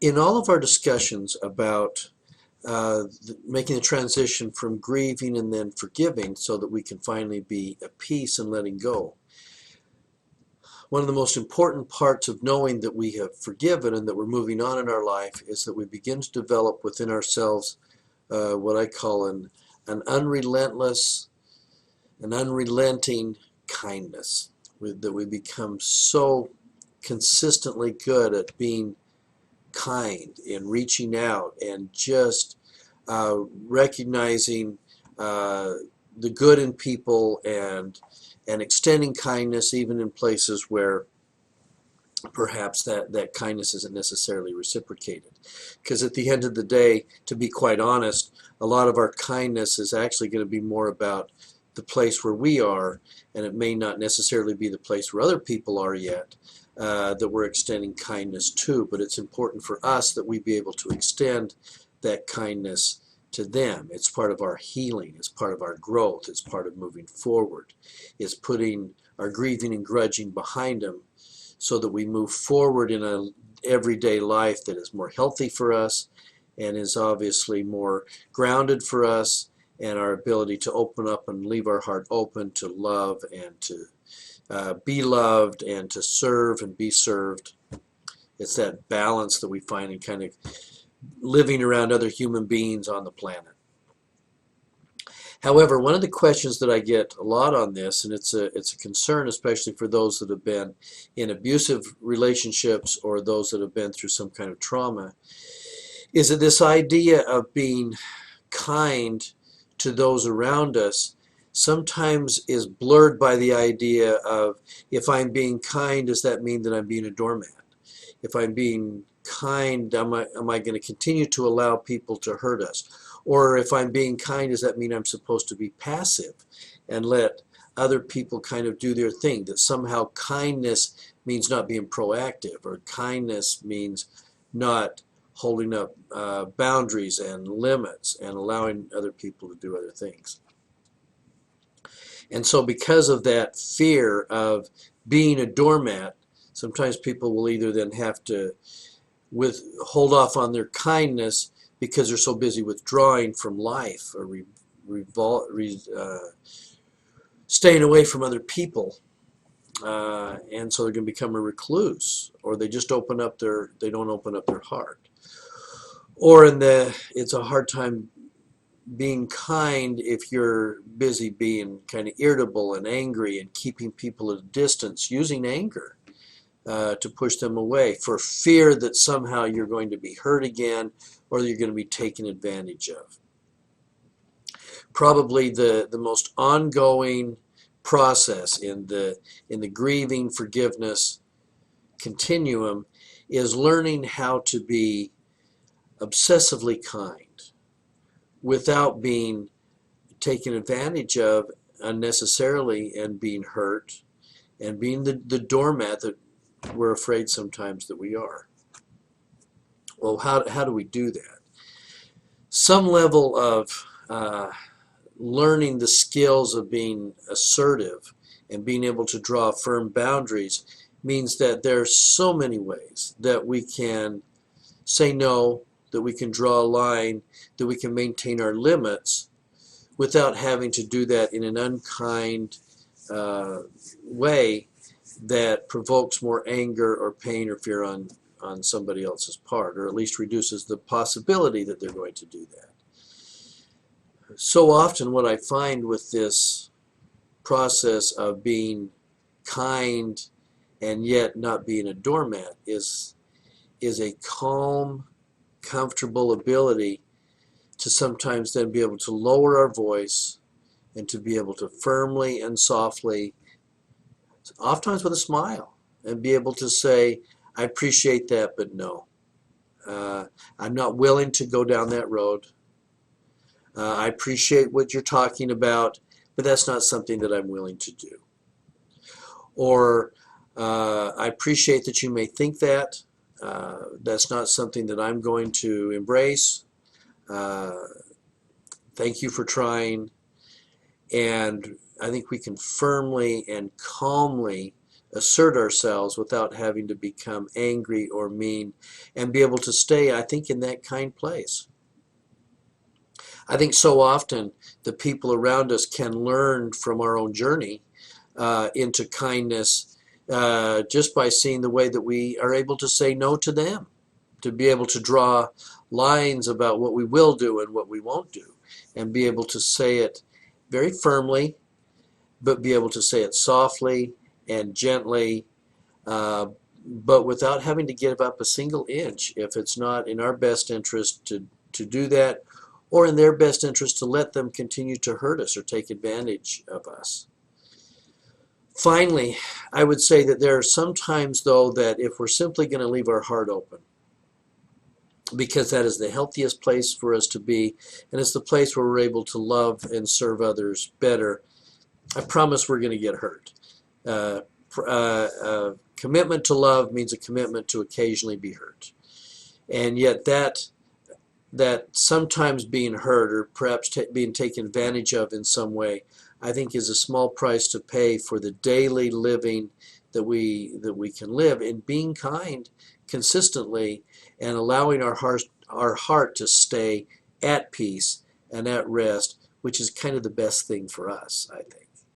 In all of our discussions about making the transition from grieving and then forgiving so that we can finally be at peace and letting go, one of the most important parts of knowing that we have forgiven and that we're moving on in our life is that we begin to develop within ourselves what I call an unrelentless, an unrelenting kindness. That we become so consistently good at being kind and reaching out and just recognizing the good in people and extending kindness even in places where perhaps that kindness isn't necessarily reciprocated. Because at the end of the day, to be quite honest, a lot of our kindness is actually going to be more about the place where we are, and it may not necessarily be the place where other people are yet that we're extending kindness to. But it's important for us that we be able to extend that kindness to them. It's part of our healing. It's part of our growth. It's part of moving forward. It's putting our grieving and grudging behind them so that we move forward in an everyday life that is more healthy for us and is obviously more grounded for us, and our ability to open up and leave our heart open to love and to be loved and to serve and be served. It's that balance that we find in kind of living around other human beings on the planet. However, one of the questions that I get a lot on this, and it's a concern especially for those that have been in abusive relationships or those that have been through some kind of trauma, is that this idea of being kind to those around us sometimes is blurred by the idea of, if I'm being kind, does that mean that I'm being a doormat? If I'm being kind, am I going to continue to allow people to hurt us? Or if I'm being kind, does that mean I'm supposed to be passive and let other people kind of do their thing? That somehow kindness means not being proactive, or kindness means not holding up boundaries and limits and allowing other people to do other things. And so because of that fear of being a doormat, sometimes people will either then have to hold off on their kindness because they're so busy withdrawing from life or staying away from other people. And so they're going to become a recluse, or they just don't open up their heart. Or it's a hard time being kind if you're busy being kind of irritable and angry and keeping people at a distance, using anger to push them away for fear that somehow you're going to be hurt again or you're going to be taken advantage of. Probably the most ongoing process in the grieving forgiveness continuum is learning how to be obsessively kind without being taken advantage of unnecessarily and being hurt and being the doormat that we're afraid sometimes that we are. Well, how do we do that? Some level of learning the skills of being assertive and being able to draw firm boundaries means that there are so many ways that we can say no, that we can draw a line, that we can maintain our limits without having to do that in an unkind way that provokes more anger or pain or fear on somebody else's part, or at least reduces the possibility that they're going to do that. So often what I find with this process of being kind and yet not being a doormat is a calm, comfortable ability to sometimes then be able to lower our voice and to be able to firmly and softly, oftentimes with a smile, and be able to say, I appreciate that, but no. I'm not willing to go down that road. I appreciate what you're talking about, but that's not something that I'm willing to do. Or I appreciate that you may think that. That's not something that I'm going to embrace. Thank you for trying. And I think we can firmly and calmly assert ourselves without having to become angry or mean, and be able to stay, I think, in that kind place. I think so often the people around us can learn from our own journey into kindness just by seeing the way that we are able to say no to them, to be able to draw lines about what we will do and what we won't do, and be able to say it very firmly, but be able to say it softly and gently, uh, but without having to give up a single inch if it's not in our best interest to do that, or in their best interest to let them continue to hurt us or take advantage of us. Finally, I would say that there are some times, though, that if we're simply going to leave our heart open, because that is the healthiest place for us to be, and it's the place where we're able to love and serve others better, I promise we're going to get hurt. Commitment to love means a commitment to occasionally be hurt. And yet that sometimes being hurt, or perhaps being taken advantage of in some way, I think is a small price to pay for the daily living that we can live in being kind consistently, and allowing our heart to stay at peace and at rest, which is kind of the best thing for us, I think.